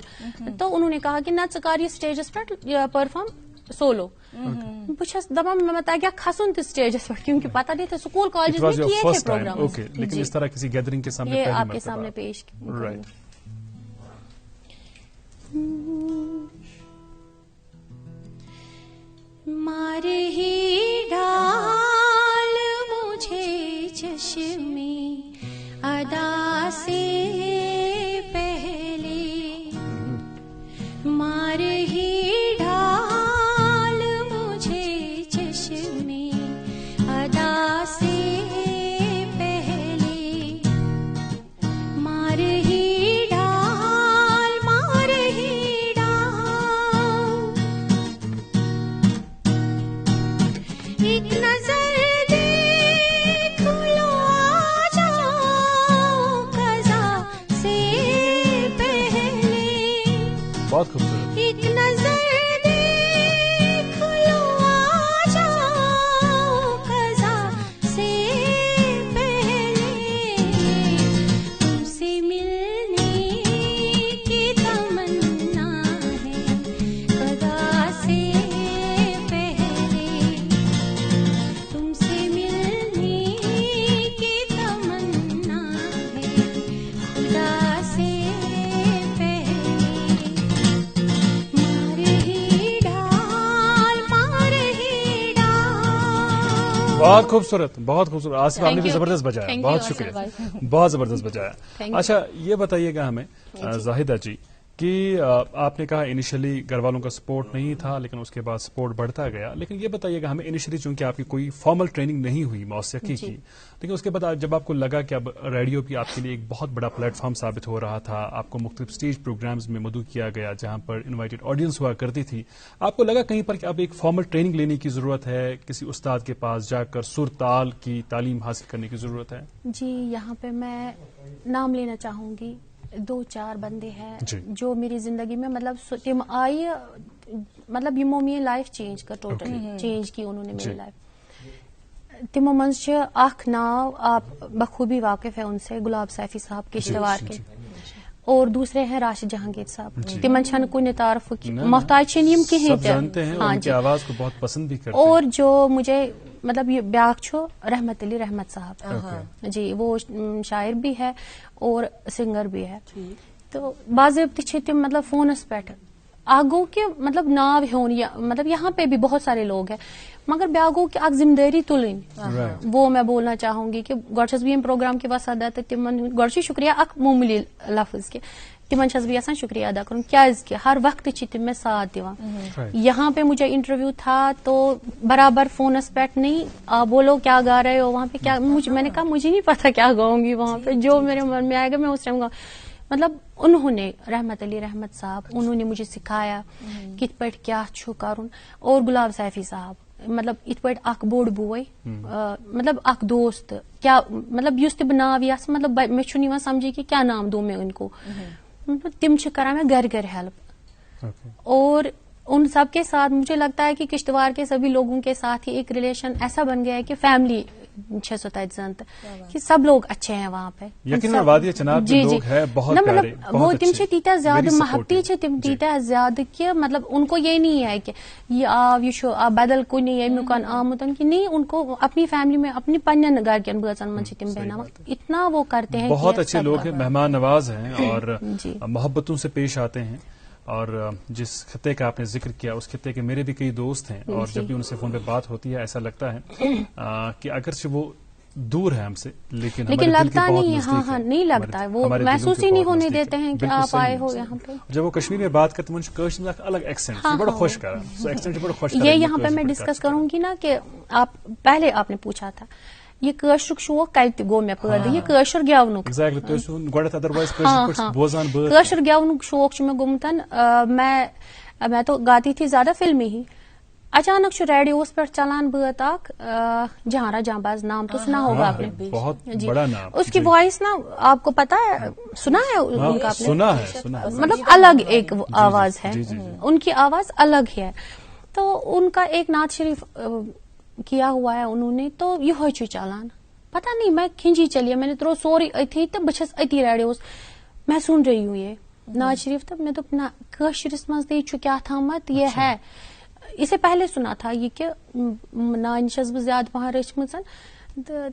تو انہوں نے کہا کہ نہ ژٕ یہ اسٹیجس پہ پرفارم سولو بس دپان میں تگہ کھسن تہ اسٹیجس پہ کیونکہ پتہ نہیں تھا سکول کالج میں کیے تھے پروگرام لیکن اس طرح کسی گیدرنگ کے سامنے یہ آپ کے سامنے پیش مار ہی ڈال مجھے چشمے ادا سے پہلے مار ہی ڈال مجھے چشمے ادا سے پہلے مار ہی ڈال مار ہی ڈال ایک نظر دیکھ لو آ جاؤ قضا سے پہلے بہت خوبصورت ایک نظر دیکھ لو آ جاؤ قضا سے پہلے تم سے ملنے کی تمنا ہے قضا سے پہلے تم سے ملنے کی تمنا ہے خدا سے پہلے مار ہی ڈال مار ہی ڈال بہت خوبصورت بہت خوبصورت آصف آپ نے بھی زبردست بجایا بہت شکریہ بہت زبردست بجایا اچھا یہ بتائیے گا ہمیں زاہدہ جی کہ آپ نے کہا انیشلی گھر والوں کا سپورٹ نہیں تھا لیکن اس کے بعد سپورٹ بڑھتا گیا لیکن یہ بتائیے گا ہمیں انیشلی چونکہ آپ کی کوئی فارمل ٹریننگ نہیں ہوئی موسیقی کی لیکن اس کے بعد جب آپ کو لگا کہ اب ریڈیو بھی آپ کے لیے ایک بہت بڑا پلیٹ فارم ثابت ہو رہا تھا آپ کو مختلف اسٹیج پروگرامز میں مدعو کیا گیا جہاں پر انوائٹڈ آڈینس ہوا کرتی تھی آپ کو لگا کہیں پر کہ اب ایک فارمل ٹریننگ لینے کی ضرورت ہے کسی استاد کے پاس جا کر سر تال کی تعلیم حاصل کرنے کی ضرورت ہے جی یہاں پہ میں نام لینا چاہوں گی 2-4 بندے ہیں جو میری زندگی میں مطلب تم آئی مطلب یمو میری لائف چینج کر ٹوٹلی چینج کی انہوں نے میری لائف تمو منز اخ ناو آپ بخوبی واقف ہے ان سے گلاب سیفی صاحب کشتوار کے اور دوسرے ہیں راشد جہانگیر صاحب تمن چھن کن تعارف محتاج چھن یم کہیں جانتے ہیں ان کی آواز کو بہت پسند بھی کرتے ہیں اور جو مجھے مطلب یہ بیاکھ چھو رحمت علی رحمت صاحب جی وہ شاعر بھی ہے اور سنگر بھی ہے تو باضابطہ چھ تم مطلب فونس پہ آگو کہ مطلب ناو ہون یا مطلب یہاں پہ بھی بہت سارے لوگ ہیں مگر بیا گو کہ اک ذمہ داری تلن وہ میں بولنا چاہوں گی کہ گوڑ بھی پروگرام کے وسادت تمن گوڑ شکریہ اک معمولی لفظ کے تمن بھی یژھان شکریہ ادا کرن کیازکہ ہر وقت تم میں ساتھ دیوان یہاں پہ مجھے انٹرویو تھا تو برابر فونس پہ نہیں بولو کیا گا رہے ہو وہاں پہ کیا میں نے کہا مجھے نہیں پتا کیا گاؤں گی وہاں پہ جو میرے من میں آئے گا میں اس ٹائم گاؤں مطلب انہوں نے رحمت علی رحمت صاحب انہوں نے مجھے سکھایا کت پہ کیا چھو کرن اور گلاب سیفی صاحب مطلب ات پہ اک بوڑ بوے مطلب اک دوست کیا مطلب اس تہ ناو یس مطلب مے چھُنہٕ سمجھی کہ کیا نام دوں میں ان کو تم کران میں گھر گھر ہیلپ اور ان سب کے ساتھ مجھے لگتا ہے کہ کشتواڑ کے سبھی لوگوں کے ساتھ ہی ایک ریلیشن ایسا بن گیا ہے کہ فیملی 600 زنت کہ سب لوگ اچھے ہیں وہاں پہ. یقیناً وادی چناب کے لوگ ہیں بہت پیارے, وہ تم سے تیتا زیادہ محبتی سے تم تیتا زیادہ کہ مطلب ان کو یہ نہیں ہے کہ یہ آو یہ بدل کن یہ مکان آمتن کہ نہیں, ان کو اپنی فیملی میں اپنی پنن گھر کے بچن من سے تم بہنا اتنا وہ کرتے ہیں, بہت اچھے لوگ ہیں, مہمان نواز ہیں اور محبتوں سے پیش آتے ہیں. اور جس خطے کا آپ نے ذکر کیا اس خطے کے میرے بھی کئی دوست ہیں, اور جب بھی ان سے فون پہ بات ہوتی ہے ایسا لگتا ہے کہ اگرچہ وہ دور ہے ہم سے لیکن لگتا نہیں, ہاں نہیں لگتا ہے, وہ محسوس ہی نہیں ہونے دیتے ہیں کہ آپ آئے ہو یہاں پہ. جب وہ کشمیر میں بات کرتے ہیں الگ ایکسینٹ بڑا خوش کرا, یہ یہاں پہ میں ڈسکس کروں گی نا کہ آپ پہلے آپ نے پوچھا تھا یہ کٲشرُک شوق کتہِ گوٚو مےٚ پٲدٕ, یہ کٲشُر گٮ۪ونُک کٲشُر گٮ۪ونُک شوق چھُ مےٚ گوٚمُت. میں تو گاتی تھی زیادہ فلمی ہی, اچانک چھُ ریڈیوس پٮ۪ٹھ چلان بٲتھ اکھ جہاں جہاں نام تو سنا ہوگا آپ نے, جی اس کی وائس نا آپ کو پتا ہے, سنا ہے ان کا آپ نے, مطلب الگ ایک آواز ہے, ان کی آواز الگ ہے. تو ان کا ایک نعت شریف کیا ہوا ہے انہوں نے, تو یہ چلان پتہ نہیں میں کھنجی چلیے, میں نے ترو سوری اتھی تو بچس اتی ریڈیوس میں سن رہی ہوں یہ نعت شریف, تو میں تو کٲشرس مز تھی کیا تھامت یہ ہے. اسے پہلے سنا تھا یہ کہ نانہ چھس بہ زیادہ پہن رچمژ,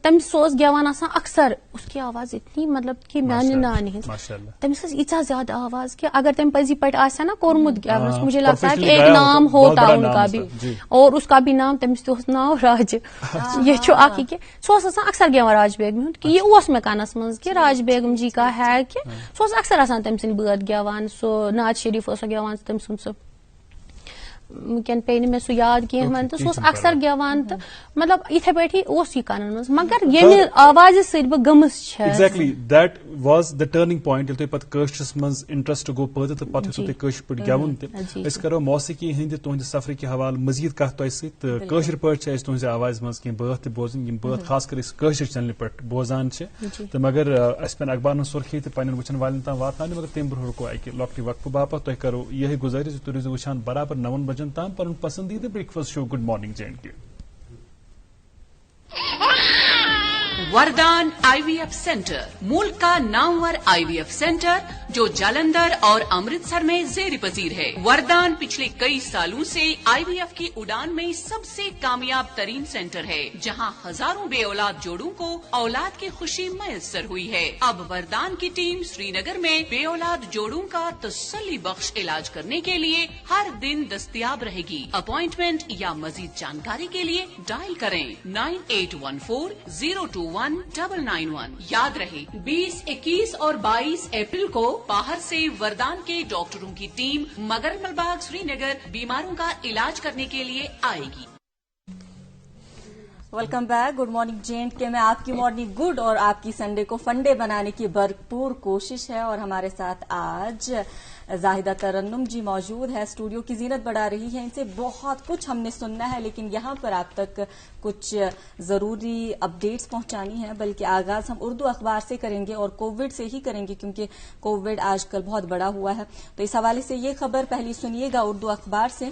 تمس سوز گیوان آسان اکثر, اس کی آواز اتنی مطلب کہ میانہ نانہ ہز تمس ایسا زیادہ آواز کہ اگر تم پزی پٹ آسا نا کورمت گیونس, مجھے لگتا ہے کہ ایک نام ہوتا ان کا بھی, اور اس کا بھی نام تمس تہ ناو راج. یہ چھو آخی کہ سو آسان اکثر گیوان راج بیگم ہند, کہ یہ اس میں کانس مز کہ راج بیگم جی کا ہے کہ سو اکثر آسان تم سن بٲتھ گیوان, سو نعت شریف اس گیوان تم سن سو وکن پے میں سو یاد کی من تو سوس اکثر گیوان, تو مطلب اتھے پٲٹھی اوس یہ کرن مز, مگر ییٚمہِ آواز سۭتۍ بہٕ گٔمٕژ چھَس. Exactly that was the turning point ییٚلہِ تۄہہِ پتہٕ کٲشرس منٛز انٹرسٹ گوٚو پٲدٕ تہٕ پتہٕ ہیوٚتوٕ تۄہہِ کٲشِر پٲٹھۍ گیوُن تہِ. أسۍ کرو موسیقی ہٕنٛدِ تُہنٛدِ سفرٕکہِ حوالہٕ مزید کتھ تۄہہِ سۭتۍ, تہٕ کٲشِر پٲٹھۍ چھِ أسۍ تُہنٛزِ آوازِ منٛز کینٛہہ بٲتھ تہِ بوزٕنۍ, یِم بٲتھ خاص کر أسۍ کٲشِر چنلہِ پٮ۪ٹھ بوزان چھِ, تہٕ مگر اَسہِ پٮ۪ن اخبارن ہٕنٛز سُرخی تہِ پننٮ۪ن وٕچھن والٮ۪ن تام واتناونہِ, مگر تمہِ برونٛہہ رُکو اکہِ لۄکٹہِ وقفہٕ باپتھ. تۄہہِ کرو یِہے گُزٲرِش زِ تُہۍ روٗزِو وٕچھان برابر 9 بجن تام پنُن پسندیدٕ breakfast show good morning JNK. Vardan IVF centre ملک کا نامور IVF سینٹر جو جالندھر اور امرتسر میں زیر پذیر ہے. وردان پچھلے کئی سالوں سے IVF کی اڑان میں سب سے کامیاب ترین سینٹر ہے, جہاں ہزاروں بے اولاد جوڑوں کو اولاد کی خوشی میسر ہوئی ہے. اب وردان کی ٹیم سری نگر میں بے اولاد جوڑوں کا تسلی بخش علاج کرنے کے لیے ہر دن دستیاب رہے گی. اپوائنٹمنٹ یا مزید جانکاری کے لیے ڈائل کریں 9814-021-991. یاد رہے 20, 21 اور 22 اپریل کو باہر سے وردان کے ڈاکٹروں کی ٹیم مگر ملباغ سری نگر بیماروں کا علاج کرنے کے لیے آئے گی. Welcome back. Good morning JNK میں آپ کی مارننگ گڈ اور آپ کی سنڈے کو فنڈے بنانے کی بھرپور کوشش ہے, اور ہمارے ساتھ آج زاہدہ ترنم جی موجود ہے, اسٹوڈیو کی زینت بڑھا رہی ہے. ان سے بہت کچھ ہم نے سننا ہے, لیکن یہاں پر آپ تک کچھ ضروری اپڈیٹس پہنچانی ہیں. بلکہ آغاز ہم اردو اخبار سے کریں گے اور کووڈ سے ہی کریں گے, کیونکہ کووڈ آج کل بہت بڑا ہوا ہے. تو اس حوالے سے یہ خبر پہلی سنیے گا اردو اخبار سے.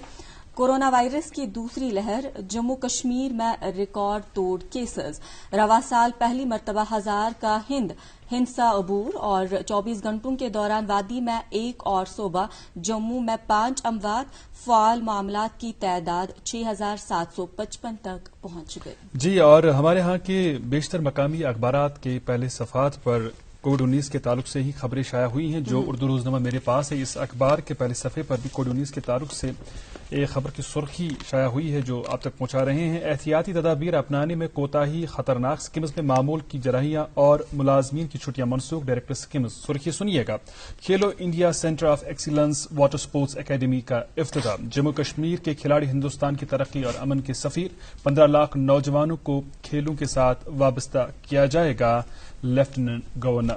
کورونا وائرس کی دوسری لہر, جموں کشمیر میں ریکارڈ توڑ کیسز. رواں سال پہلی مرتبہ 1000 کا ہندسہ عبور, اور 24 گھنٹوں کے دوران وادی میں 1 اور صوبہ جموں میں 5 اموات. فعال معاملات کی تعداد 6755 تک پہنچ گئی. جی, اور ہمارے ہاں کے بیشتر مقامی اخبارات کے پہلے صفحات پر کووڈ-19 کے تعلق سے ہی خبریں شائع ہوئی ہیں. جو اردو روزنامہ میرے پاس ہے, اس اخبار کے پہلے صفحے پر بھی کووڈ-19 کے تعلق سے ایک خبر کی سرخی شائع ہوئی ہے جو آپ تک پہنچا رہے ہیں. احتیاطی تدابیر اپنانے میں کوتاہی, خطرناک سکمز میں معمول کی جراحیاں اور ملازمین کی چھٹیاں منسوخ. Director SKIMS. سرخی سنیے گا. Khelo India centre of excellence water sports academy کا افتتاح. جموں کشمیر کے کھلاڑی ہندوستان کی ترقی اور امن کے سفیر. 15 لاکھ نوجوانوں کو کھیلوں کے ساتھ وابستہ کیا جائے گا. Lieutenant governor.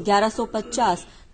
1150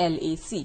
LAC।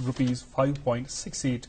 ₹5.68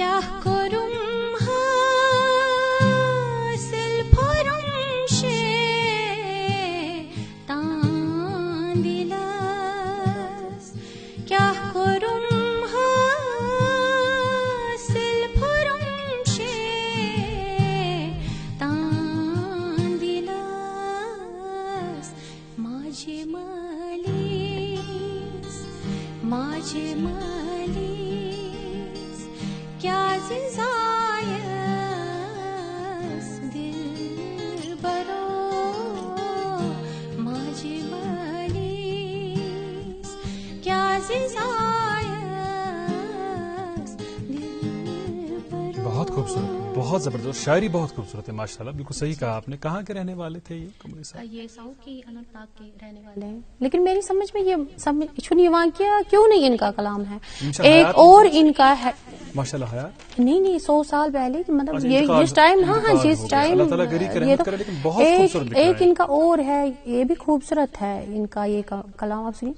کیا کرم حاصل فرمشے تان دلس کیا کرم حاصل فرمشے تان دلس ماجھ مالیس کیا زایس دل برو ماجھ مالیس کیا زایس دل برو. بہت خوبصورت، بہت زبردست شاعری، بہت خوبصورت ہے ماشاءاللہ. بالکل صحیح کہا آپ نے. کہاں کے رہنے والے تھے یہ قمری صاحب؟ یہ ساؤتھ کی اننت ناگ کے رہنے والے ہیں، لیکن میری سمجھ میں یہ چھنی وہاں کیا کیوں نہیں ان کا کلام ہے. ایک اور ان کا ہے ماشاءاللہ حیات نہیں 100 سال پہلے، مطلب یہ جس ٹائم جس ٹائم ایک ان کا اور ہے، یہ بھی خوبصورت ہے ان کا یہ کلام. آپ سنیے.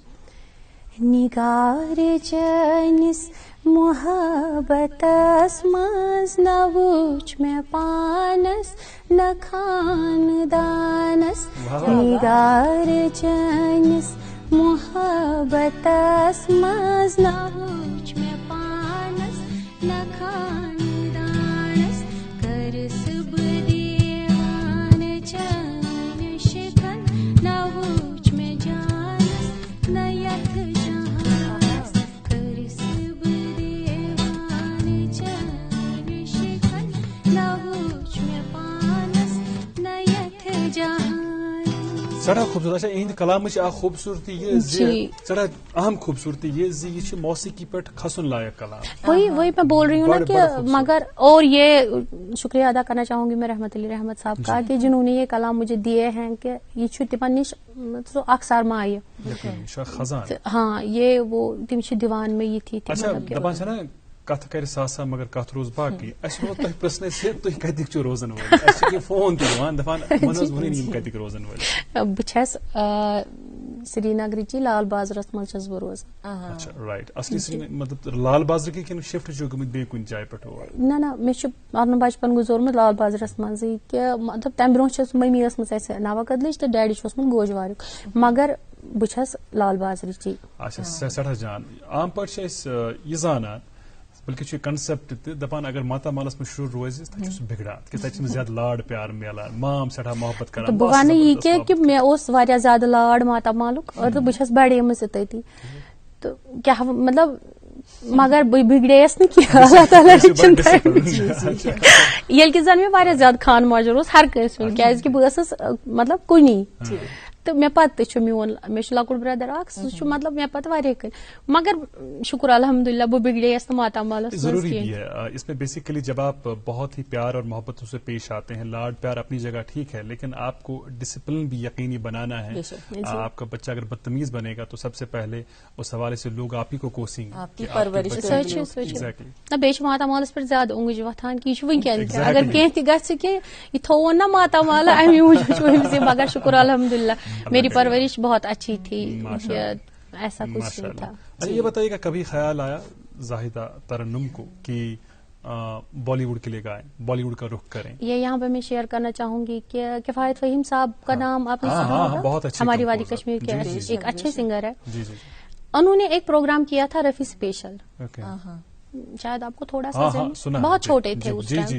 نگار جانس محبتس مز نہ وچ میں پانس نہ خاندانس نگار جانس محبتس مز نہ وچ میں پانس نہ خاندانس کرس بدیوان جان شکن نہ وچ میں جانس نہ یت سڑا خوبصورت. اچھا اہند کلامچ اخ خوبصورتی یہ سڑا اہم خوبصورتی یہ موسیقی پہ کھسن لائق کلام. وہی میں بول رہی ہوں نا کہ مگر اور یہ شکریہ ادا کرنا چاہوں گی میں رحمت علی رحمت صاحب کا کہ جنہوں نے یہ کلام مجھے دیے ہیں کہ یہ تمن نش اکثر مائع. ہاں یہ وہ تم دیوان میں یہ تھی. کت کر ساسا مگر کت روز باقی. اہس ووت تہ پرسنے سے تھی کتک روزن ول. فون تان دپان ون کتک روزن ول. بہ چھس سری نگرچی لال بازرس مز چھس بہ روزان. اچھا رائٹ. اصلی مطلب لال بازر کی کن شفٹ گمت بیٚیہِ کُنہِ جایہِ پٮ۪ٹھ اور؟ نہ مےٚ چھُ پنُن بچپن گُزورمُت لال بازرس منٛزٕے کہ مطلب تمہِ برونٛہہ چھس مٔمی ٲسمٕژ اَسہِ نوا کدلٕچ تہٕ ڈیڈی چھُ اوسمُت گوجواریُک مگر بہٕ چھس لال بازرٕچی. اچھا سٮ۪ٹھاہ جان. عام پٲٹھۍ چھِ أسۍ یہِ زانان بلکہ یہ کنسپٹ دپان اگر ماتامالس میں شر روز تک بگڑان کہ تک زیادہ لاڈ پیار ملان مام سٹھا محبت کران. بہ ون یہ کہ مے اوس واریاہ زیادہ لاڈ ماتامالک اور بہ چھس بڑیمٕژ تتی تو کیا مطلب مگر بہ بگڑیس نا کینٛہہ. اللہ تعالیٰ ییٚلہِ کہِ زن مےٚ واریاہ زیادٕ خان ماجر اوس ہر کٲنٛسہِ ہُنٛد کیازِ کہ بہٕ ٲسٕس مطلب کُنی تو مے پتہ تہ میون مے لۄکُٹ برادر اکھ سُہ چھُ مطلب مے پتہ واریاہ کٲلۍ مگر شکر الحمدللہ بہ بگڑیس نہ ماتامالس. ضروری بھی ہے اس میں بیسیکلی جب آپ بہت ہی پیار اور محبتوں سے پیش آتے ہیں لاڈ پیار اپنی جگہ ٹھیک ہے لیکن آپ کو ڈسپلن بھی یقینی بنانا ہے. آپ کا بچہ اگر بدتمیز بنے گا تو سب سے پہلے اس حوالے سے لوگ آپ ہی کو کوسیں گے. بیٚیہِ چھُ ماتامالس پٮ۪ٹھ زیادٕ اوٚنٛگٕج وۄتھان کہِ یہِ چھُ وٕنکٮ۪ن تہِ اگر کینٛہہ تہِ گژھِ کہِ یہِ تھوٚوُن نا ماتامال اَمہِ موٗجوٗب چھُ أمِس یہِ مگر شُکر الحمدللہ میری پرورش بہت اچھی تھی. ایسا کچھ نہیں تھا. یہ بتائیے گا کبھی خیال آیا زاہدہ ترنم کو کہ بالی ووڈ کے لیے گائیں بالی ووڈ کا رخ کریں؟ یہ یہاں پہ میں شیئر کرنا چاہوں گی کہ کفایت فہیم صاحب کا نام آپ نے سنا ہوگا. ہماری وادی کشمیر کے ایک اچھے سنگر ہے. انہوں نے ایک پروگرام کیا تھا رفی اسپیشل. شاید آپ کو تھوڑا سا بہت چھوٹے تھے اس ٹائم.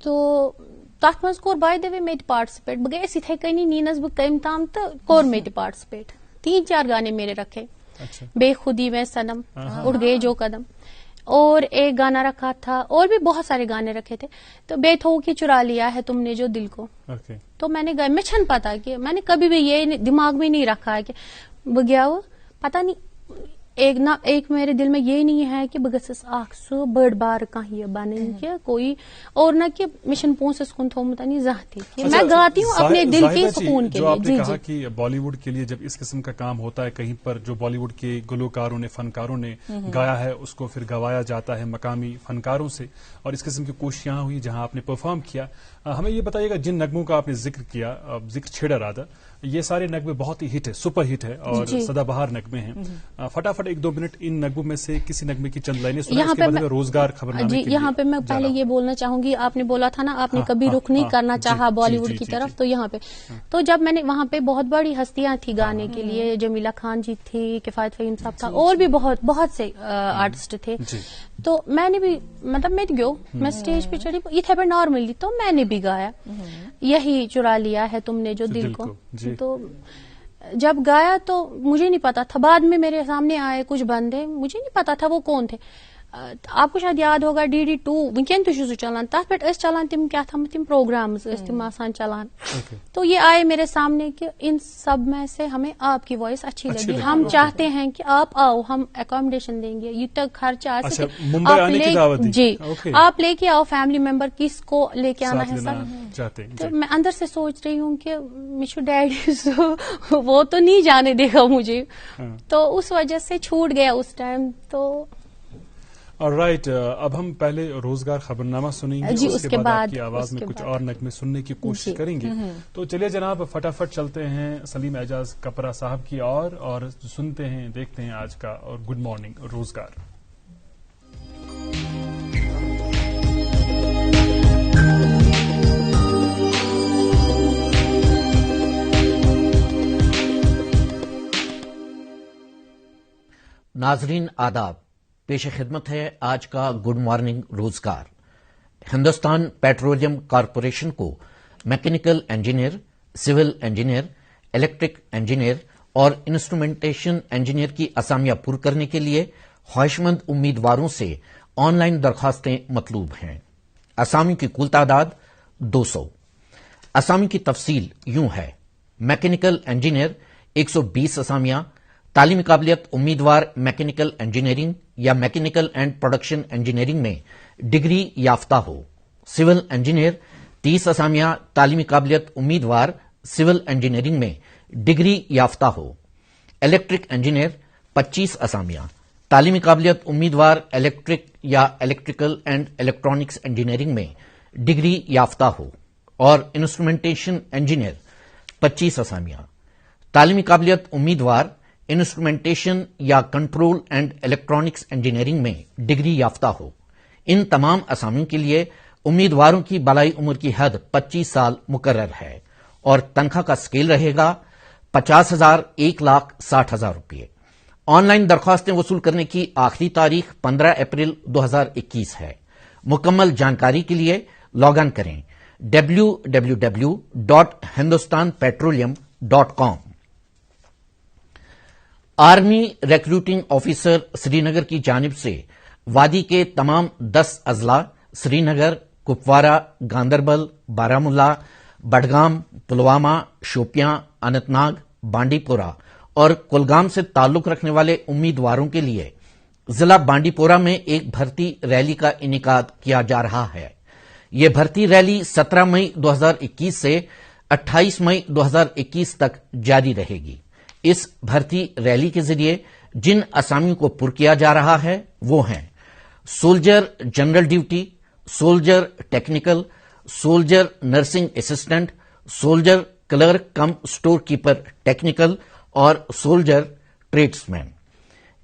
تو تر مز کور بائی دا وے مے تہ پارٹسپیٹ. بہ گیس اتھے کنی نینس بہ کم تام تو کور مے تہ پارٹسپیٹ. 3-4 گانے میرے رکھے. بے خودی میں صنم, اٹھ گئے جو قدم, اور ایک گانا رکھا تھا, اور بھی بہت سارے گانے رکھے تھے. تو بے تھو کی چرا لیا ہے تم نے جو دل کو. تو میں نے میں چھن پتا کہ میں نے کبھی بھی یہ دماغ میں نہیں رکھا ہے کہ بہ گیا وہ پتا نہیں ایک میرے دل میں یہ نہیں ہے کہ بہ گھس اخ سو بڑ بار کھانا یہ بنن کہ کوئی اور نہ کہ مشن پونسس کن تھومت نہیں زانٛہہ تہِ. میں گاتی ہوں اپنے دل کے سکون کے لیے. جو آپ نے کہا کہ بالی ووڈ کے لیے جب اس قسم کا کام ہوتا ہے کہیں پر جو بالی ووڈ کے گلوکاروں نے فنکاروں نے گایا ہے اس کو پھر گوایا جاتا ہے مقامی فنکاروں سے, اور اس قسم کی کوششیں ہوئی جہاں آپ نے پرفارم کیا. ہمیں یہ بتائیے گا جن نغموں کا آپ نے ذکر کیا, ذکر چھیڑا رہا تھا, یہ سارے نغمے بہت ہی ہٹ ہے, سپر ہٹ ہے اور سدا بہار نغمے ہیں. فٹافٹ 1-2 منٹ ان نغموں میں سے کسی نغمے کی چند لائنیں سنائیں, اس کے بعد روزگار خبرنامے کے لیے. یہاں پہ میں پہلے یہ بولنا چاہوں گی, آپ نے بولا تھا نا آپ نے کبھی رخ نہیں کرنا چاہا بالی ووڈ کی طرف, تو یہاں پہ تو جب میں نے وہاں پہ بہت بڑی ہستیاں تھی گانے کے لیے, جمیلہ خان جی تھی, کفایت فہیم صاحب تھا, اور بھی بہت بہت سے آرٹسٹ تھے. تو میں نے بھی مطلب میں اسٹیج پہ چڑھی یہ پہ نارملی, تو میں نے بھی گایا یہی چرا لیا ہے تم نے جو دل کو. تو جب گایا تو مجھے نہیں پتا تھا, بعد میں میرے سامنے آئے کچھ بندے, مجھے نہیں پتا تھا وہ کون تھے. آپ کو شاید یاد ہوگا DD2 ونکین تہ سہ چلان, تر پہ چلان تم کیا تم پروگرامز تم آسان چلان. تو یہ آئے میرے سامنے کہ ان سب میں سے ہمیں آپ کی وائس اچھی لگی, ہم چاہتے ہیں کہ آپ آؤ, ہم اکوموڈیشن دیں گے, یہ تک خرچہ آ سکے جی, آپ لے کے آؤ فیملی ممبر, کس کو لے کے آنا ہے سر. تو میں اندر سے سوچ رہی ہوں کہ مشو ڈیڈی وہ تو نہیں جانے دے گا مجھے, تو اس وجہ سے چھوٹ گیا اس ٹائم. تو رائٹ, اب ہم پہلے روزگار خبرنامہ سنیں گے, اس کے بعد آپ کی آواز میں کچھ اور نغمے سننے کی کوشش کریں گے. تو چلیے جناب فٹافٹ چلتے ہیں سلیم اعجاز کپرا صاحب کی اور سنتے ہیں دیکھتے ہیں آج کا اور گڈ مارننگ روزگار. ناظرین آداب, پیش خدمت ہے آج کا گڈ مارننگ روزگار. ہندوستان پیٹرولیم کارپوریشن کو mechanical engineer, civil engineer, electric engineer اور انسٹرومنٹیشن انجینئر کی اسامیاں پر کرنے کے لیے خواہشمند امیدواروں سے آن لائن درخواستیں مطلوب ہیں. اسامی کی کل تعداد 200. اسامی کی تفصیل یوں ہے: میکینیکل انجینئر 120 اسامیاں, تعلیمی قابلیت امیدوار میکینیکل انجینئرنگ یا میکینیکل اینڈ پروڈکشن انجینئرنگ میں ڈگری یافتہ ہو. سول انجینئر 30 اسامیاں, تعلیمی قابلیت امیدوار سول انجینئرنگ میں ڈگری یافتہ ہو. الیکٹرک انجینئر 25 اسامیاں, تعلیمی قابلیت امیدوار الیکٹرک یا الیکٹریکل اینڈ الیکٹرانکس انجینئرنگ میں ڈگری یافتہ ہو. اور انسٹرومنٹیشن انجینئر 25 اسامیاں, تعلیمی قابلیت امیدوار انسٹرومنٹیشن یا کنٹرول اینڈ الیکٹرانکس انجینئرنگ میں ڈگری یافتہ ہو. ان تمام اسامیوں کے لیے امیدواروں کی بالائی عمر کی حد 25 سال مقرر ہے اور تنخواہ کا اسکیل رہے گا 50,000 1,60,000 روپے. آن لائن درخواستیں وصول کرنے کی آخری تاریخ 15 اپریل 2021 ہے. مکمل جانکاری کے لیے لاگ ان کریں www.hindustanpetroleum.com. آرمی ریکروٹنگ آفیسر سری نگر کی جانب سے وادی کے تمام 10 اضلاع سری نگر, کپوارہ, گاندربل, بارامولہ, بڈگام, پلوامہ, شوپیاں, اننت ناگ, بانڈی پورہ اور کلگام سے تعلق رکھنے والے امیدواروں کے لیے ضلع بانڈی پورہ میں ایک بھرتی ریلی کا انعقاد کیا جا رہا ہے. یہ بھرتی ریلی 17 مئی 2021 سے 28 مئی 2021 تک جاری رہے گی. اس بھرتی ریلی کے ذریعے جن اسامیوں کو پر کیا جا رہا ہے وہ ہیں: soldier general duty, soldier technical, soldier nursing assistant, soldier clerk cum store keeper technical اور سولجر ٹریڈس مین.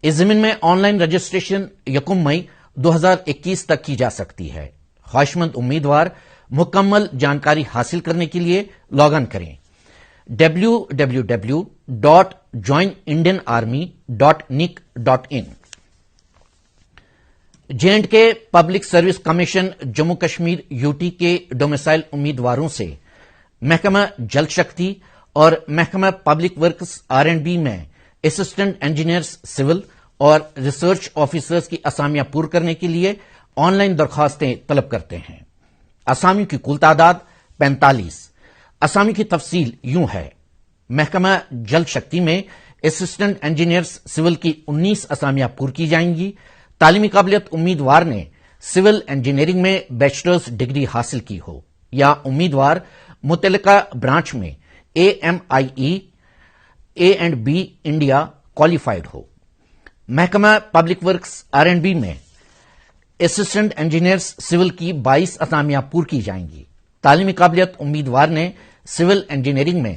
اس ضمن میں آن لائن رجسٹریشن 1 مئی 2021 تک کی جا سکتی ہے. خواہشمند امیدوار مکمل جانکاری حاصل کرنے کے لیے لاگ ان کریں www.joinindianarmy.nic.in. J&K public service commission Jammu Kashmir UT کے ڈومیسائل امیدواروں سے محکمہ جل شکتی اور محکمہ پبلک ورکس R&B میں اسسٹنٹ انجینئرز سول اور ریسرچ آفیسرز کی اسامیاں پر کرنے کے لیے آن لائن درخواستیں طلب کرتے ہیں. اسامیوں کی کل تعداد 45. اسامی کی تفصیل یوں ہے: محکمہ جل شکتی میں اسسٹنٹ انجینئرز سول کی 19 اسامیاں پر کی جائیں گی. تعلیمی قابلیت امیدوار نے سول انجینئرنگ میں بیچلرز ڈگری حاصل کی ہو یا امیدوار متعلقہ برانچ میں AMIE A&B انڈیا کوالیفائڈ ہو. محکمہ پبلک ورکس R&B میں اسسٹنٹ انجینئرز سول کی 22 اسامیاں پر کی جائیں گی. تعلیمی قابلیت امیدوار نے سول انجینئرنگ میں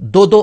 2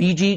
PG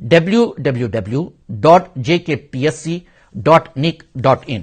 www.jkpsc.nic.in।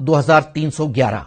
2311।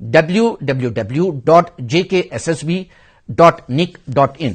www.jkssb.nic.in।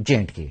J&K।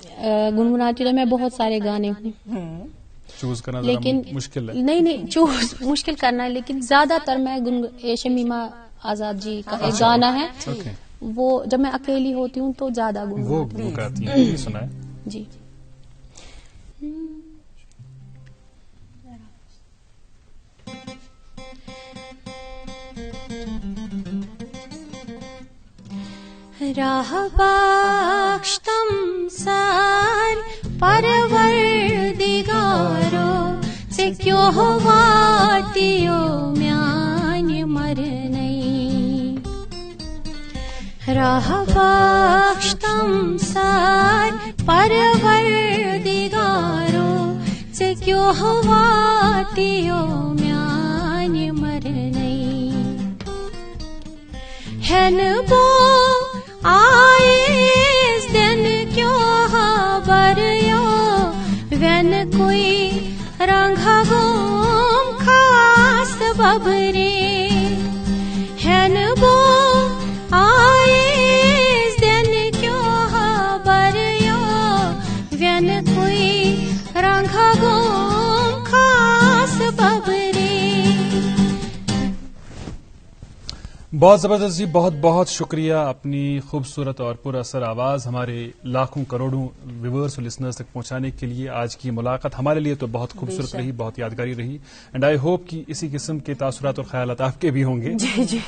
گنگناتی تو میں بہت سارے گانے ہوں، چوز کرنا لیکن مشکل ہے. نہیں چوز مشکل کرنا ہے، لیکن زیادہ تر میں شمیمہ آزاد جی کا ایک گانا ہے، وہ جب میں اکیلی ہوتی ہوں تو زیادہ وہ گاتی ہیں. سنا ہے جی. راہ بخشتم سار پروردگارو سے کیوں واتیو میان مرنئی. راہ بخشتم سار پروردگارو سے کیوں واتیو میان مرنئی. ہن بو آئیس دن کیوں خبر یو وین کوئی رنگا گوم خاص ببری. ہن بو آئیس دن کیوں خبر یو وین کوئی رنگا گوم خاص ببری. بہت زبردست جی، بہت بہت شکریہ. اپنی خوبصورت اور پر اثر آواز ہمارے لاکھوں کروڑوں ویورز اور لسنرز تک پہنچانے کے لیے آج کی ملاقات ہمارے لیے تو بہت خوبصورت رہی، بہت یادگاری رہی. اینڈ آئی ہوپ کہ اسی قسم کے تاثرات اور خیالات آپ کے بھی ہوں گے. جی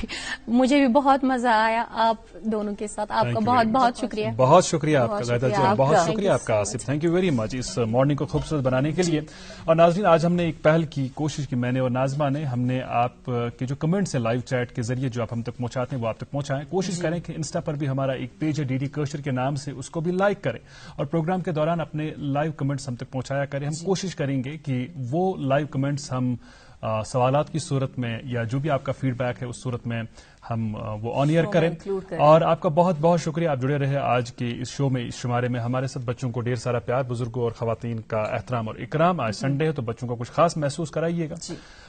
مجھے بھی بہت مزہ آیا آپ دونوں کے ساتھ. آپ کا بہت بہت شکریہ. بہت شکریہ آپ کا زیادہ جی، بہت شکریہ آپ کا Asif. Thank you very much اس مارننگ کو خوبصورت بنانے کے لیے. اور ناظرین، آج ہم نے ایک پہل کی کوشش کی، میں نے اور ناظمہ نے. ہم نے آپ کے جو کمنٹس ہیں لائیو چیٹ کے ذریعے جو آپ ہم تک پہنچاتے ہیں وہ آپ تک پہنچائیں. کوشش کریں کہ انسٹا پر بھی ہمارا ایک پیج ہے DD کوشر کے نام سے، اس کو بھی لائک کریں اور پروگرام کے دوران اپنے لائیو کمنٹس ہم تک پہنچایا کریں. ہم کوشش کریں گے کہ وہ لائیو کمنٹس ہم سوالات کی صورت میں یا جو بھی آپ کا فیڈ بیک ہے اس صورت میں ہم وہ آن ایئر کریں. اور آپ کا بہت بہت شکریہ، آپ جڑے رہے آج کے اس شو میں، اس شمارے میں. ہمارے ساتھ بچوں کو ڈھیر سارا پیار، بزرگوں اور خواتین کا احترام اور اکرام. آج سنڈے ہے تو بچوں کو کچھ خاص محسوس کرائیے گا.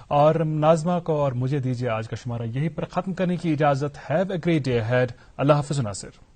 اور ناظمہ کو اور مجھے دیجیے آج کا شمارہ یہی پر ختم کرنے کی اجازت. Have a great day ahead. اللہ حافظ ناصر.